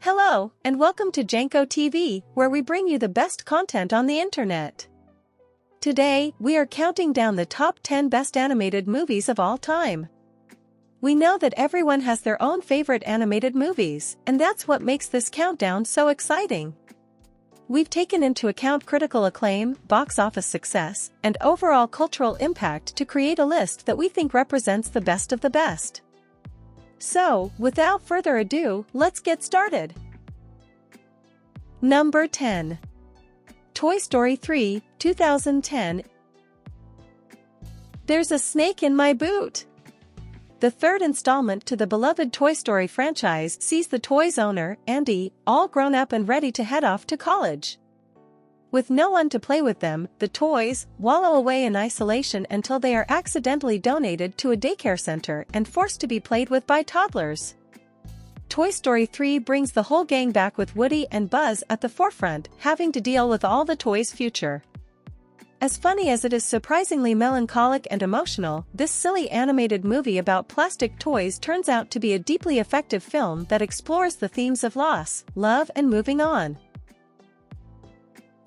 Hello, and welcome to Janko TV, where we bring you the best content on the internet. Today, we are counting down the top 10 best animated movies of all time. We know that everyone has their own favorite animated movies, and that's what makes this countdown so exciting. We've taken into account critical acclaim, box office success, and overall cultural impact to create a list that we think represents the best of the best. So, without further ado, let's get started. Number 10. Toy Story 3, 2010. There's a snake in my boot. The third installment to the beloved Toy Story franchise sees the toy's owner, Andy, all grown up and ready to head off to college. With no one to play with them, the toys wallow away in isolation until they are accidentally donated to a daycare center and forced to be played with by toddlers. Toy Story 3 brings the whole gang back with Woody and Buzz at the forefront, having to deal with all the toys' future. As funny as it is surprisingly melancholic and emotional, this silly animated movie about plastic toys turns out to be a deeply effective film that explores the themes of loss, love, and moving on.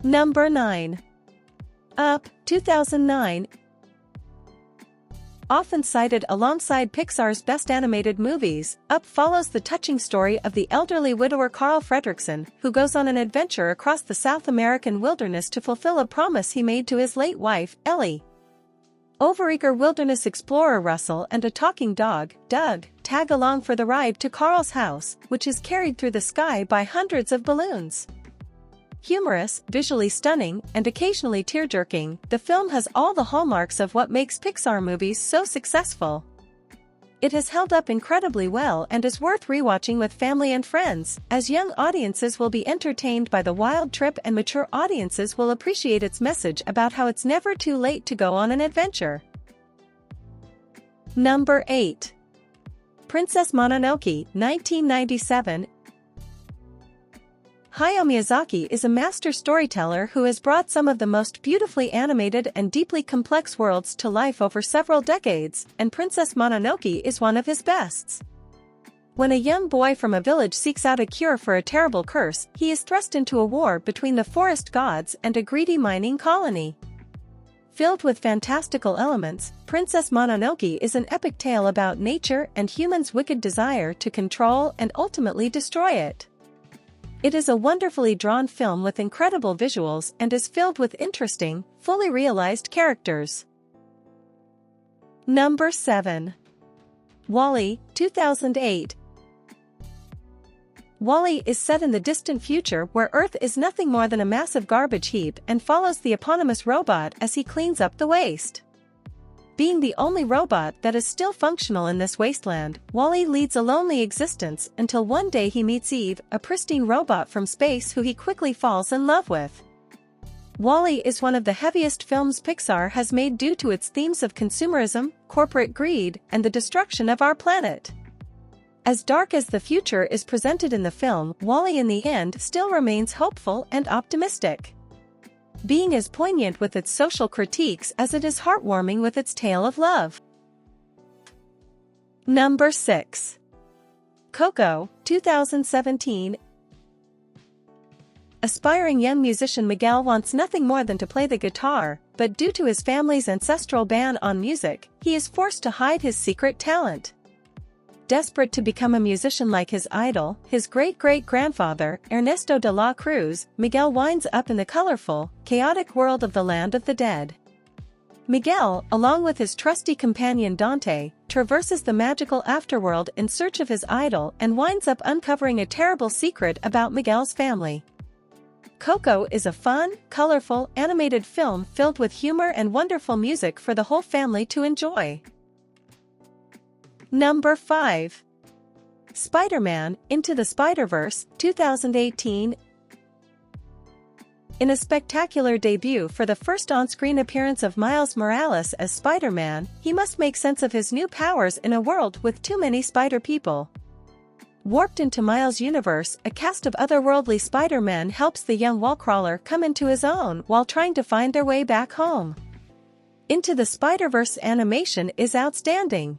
Number 9. Up, 2009. Often cited alongside Pixar's best animated movies, Up follows the touching story of the elderly widower Carl Fredricksen, who goes on an adventure across the South American wilderness to fulfill a promise he made to his late wife, Ellie. Overeager wilderness explorer Russell and a talking dog, Doug, tag along for the ride to Carl's house, which is carried through the sky by hundreds of balloons. Humorous, visually stunning, and occasionally tear-jerking, the film has all the hallmarks of what makes Pixar movies so successful. It has held up incredibly well and is worth rewatching with family and friends, as young audiences will be entertained by the wild trip and mature audiences will appreciate its message about how it's never too late to go on an adventure. Number 8. Princess Mononoke, 1997. Hayao Miyazaki is a master storyteller who has brought some of the most beautifully animated and deeply complex worlds to life over several decades, and Princess Mononoke is one of his bests. When a young boy from a village seeks out a cure for a terrible curse, he is thrust into a war between the forest gods and a greedy mining colony. Filled with fantastical elements, Princess Mononoke is an epic tale about nature and humans' wicked desire to control and ultimately destroy it. It is a wonderfully drawn film with incredible visuals and is filled with interesting, fully realized characters. Number 7. WALL-E, 2008. WALL-E is set in the distant future where Earth is nothing more than a massive garbage heap and follows the eponymous robot as he cleans up the waste. Being the only robot that is still functional in this wasteland, WALL-E leads a lonely existence until one day he meets Eve, a pristine robot from space who he quickly falls in love with. WALL-E is one of the heaviest films Pixar has made due to its themes of consumerism, corporate greed, and the destruction of our planet. As dark as the future is presented in the film, WALL-E in the end still remains hopeful and optimistic, being as poignant with its social critiques as it is heartwarming with its tale of love. Number 6. Coco, 2017. Aspiring young musician Miguel wants nothing more than to play the guitar, but due to his family's ancestral ban on music, he is forced to hide his secret talent. Desperate to become a musician like his idol, his great-great-grandfather, Ernesto de la Cruz, Miguel winds up in the colorful, chaotic world of the land of the dead. Miguel, along with his trusty companion Dante, traverses the magical afterworld in search of his idol and winds up uncovering a terrible secret about Miguel's family. Coco is a fun, colorful, animated film filled with humor and wonderful music for the whole family to enjoy. Number 5. Spider-Man, Into the Spider-Verse, 2018. In a spectacular debut for the first on-screen appearance of Miles Morales as Spider-Man, he must make sense of his new powers in a world with too many spider people. Warped into Miles' universe, a cast of otherworldly Spider-Men helps the young wallcrawler come into his own while trying to find their way back home. Into the Spider-Verse animation is outstanding.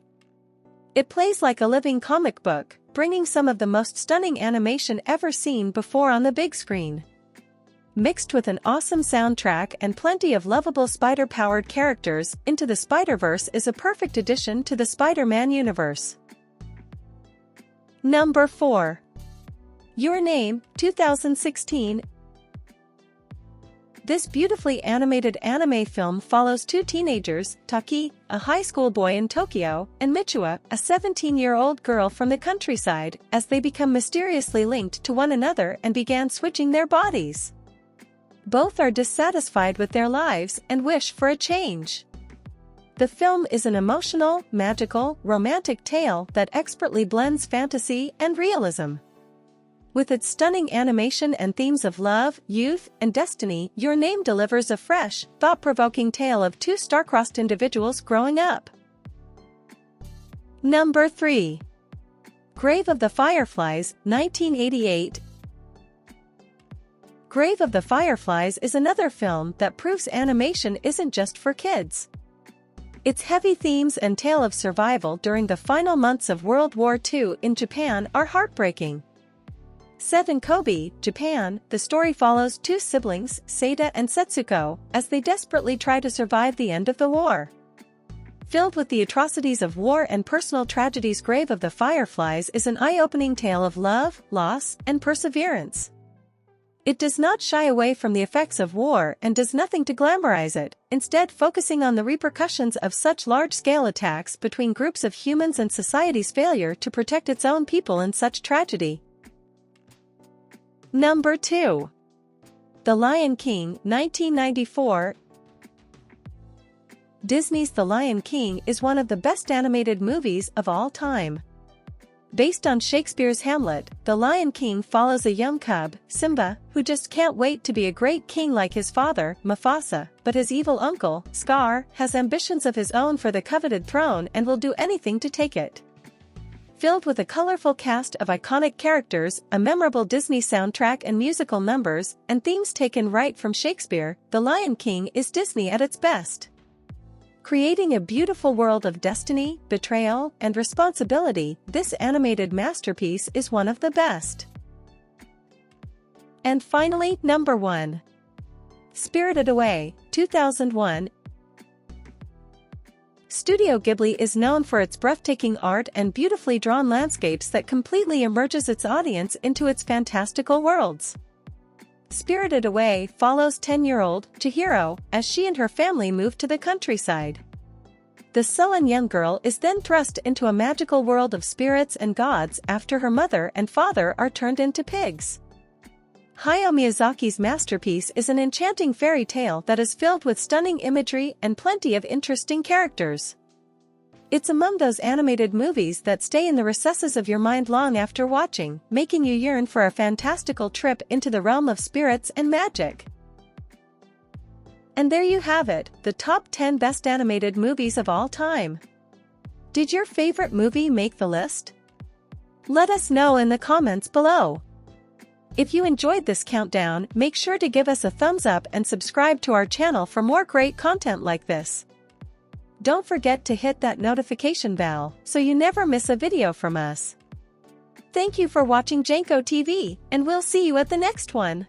It plays like a living comic book, bringing some of the most stunning animation ever seen before on the big screen. Mixed with an awesome soundtrack and plenty of lovable spider-powered characters, Into the Spider-Verse is a perfect addition to the Spider-Man universe. Number 4. Your Name, 2016. This beautifully animated anime film follows two teenagers, Taki, a high school boy in Tokyo, and Michua, a 17-year-old girl from the countryside, as they become mysteriously linked to one another and began switching their bodies. Both are dissatisfied with their lives and wish for a change. The film is an emotional, magical, romantic tale that expertly blends fantasy and realism. With its stunning animation and themes of love, youth, and destiny, Your Name delivers a fresh, thought-provoking tale of two star-crossed individuals growing up. Number 3. Grave of the Fireflies, 1988. Grave of the Fireflies is another film that proves animation isn't just for kids. Its heavy themes and tale of survival during the final months of World War II in Japan are heartbreaking. Set in Kobe, Japan, the story follows two siblings, Seita and Setsuko, as they desperately try to survive the end of the war. Filled with the atrocities of war and personal tragedies, Grave of the Fireflies is an eye-opening tale of love, loss, and perseverance. It does not shy away from the effects of war and does nothing to glamorize it, instead focusing on the repercussions of such large-scale attacks between groups of humans and society's failure to protect its own people in such tragedy. Number 2. The Lion King, 1994. Disney's The Lion King is one of the best animated movies of all time. Based on Shakespeare's Hamlet, The Lion King follows a young cub, Simba, who just can't wait to be a great king like his father, Mufasa, but his evil uncle, Scar, has ambitions of his own for the coveted throne and will do anything to take it. Filled with a colorful cast of iconic characters, a memorable Disney soundtrack and musical numbers, and themes taken right from Shakespeare, The Lion King is Disney at its best. Creating a beautiful world of destiny, betrayal, and responsibility, this animated masterpiece is one of the best. And finally, number 1. Spirited Away, 2001. Studio Ghibli is known for its breathtaking art and beautifully drawn landscapes that completely immerses its audience into its fantastical worlds. Spirited Away follows 10-year-old Chihiro as she and her family move to the countryside. The sullen young girl is then thrust into a magical world of spirits and gods after her mother and father are turned into pigs. Hayao Miyazaki's masterpiece is an enchanting fairy tale that is filled with stunning imagery and plenty of interesting characters. It's among those animated movies that stay in the recesses of your mind long after watching, making you yearn for a fantastical trip into the realm of spirits and magic. And there you have it, the top 10 best animated movies of all time. Did your favorite movie make the list? Let us know in the comments below. If you enjoyed this countdown, make sure to give us a thumbs up and subscribe to our channel for more great content like this. Don't forget to hit that notification bell so you never miss a video from us. Thank you for watching Janko TV, and we'll see you at the next one.